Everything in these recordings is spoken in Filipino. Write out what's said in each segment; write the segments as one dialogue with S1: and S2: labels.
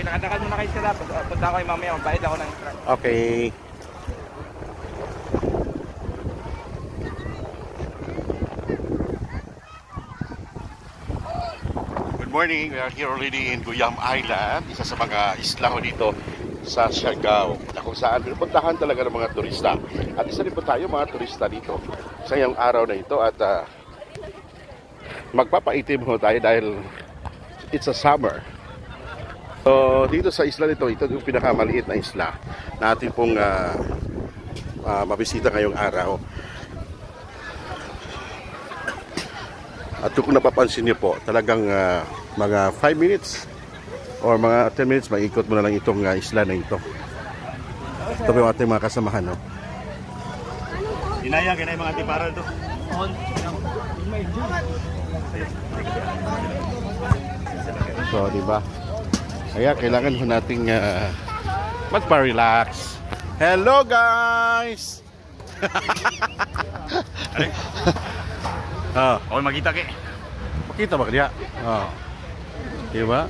S1: Sige, nakadakal muna kayo sila. Punta ko kayo mamaya, magbayad ako ng truck.
S2: Okay. Good morning. We are here already in Guyam Island, isa sa mga isla dito sa Siargao, na kung saan pinupuntahan talaga ng mga turista. At isa rin po tayo mga turista dito sa ngayong araw na ito at magpapaitim ho tayo dahil it's a summer. So dito sa isla nito, ito yung pinakamaliit na isla na ating pong mabisita ngayong araw. At kung napapansin niyo po, talagang mga 5 minutes or mga 10 minutes, maikot mo na lang itong isla na ito. Ito po yung ating mga kasamahan, no?
S1: Inaya, kinay mga tiparal to.
S2: So, di ba? Kaya kailangan ho nating magpa-relax. Hello, guys!
S1: Okay, magkita ke.
S2: Makita ba kaya? Di ba?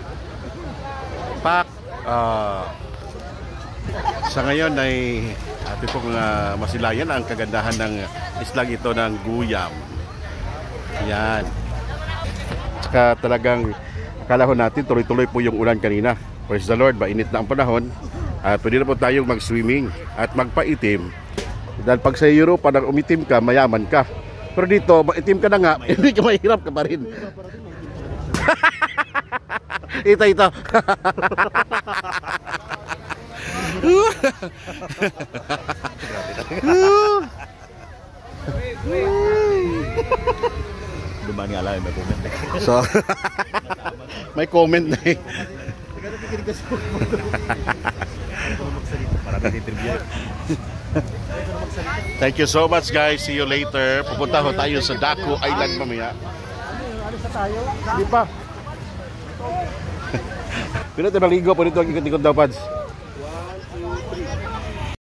S2: Pak! Sa ngayon ay ating pong masilayan ang kagandahan ng islang ito ng Guyam. Yan. Saka talagang akala ko natin tuloy-tuloy po yung ulan kanina. Praise the Lord, mainit na ang panahon. Pwede na po tayong mag-swimming at magpaitim. Dahil pag sa Europa, nang umitim ka, mayaman ka. Pero dito, maitim ka na nga, hindi ka mahirap ka pa rin. Ito.
S1: Dumaan nga lang, may comment.
S2: So, may comment na eh. Thank you so much, guys. See you later. Pupunta ho tayo sa Daku Island mamaya.
S3: Alis na tayo?
S2: Hindi pa. Pero tayo maligo po dito ang ikot-ikot daw, Pads.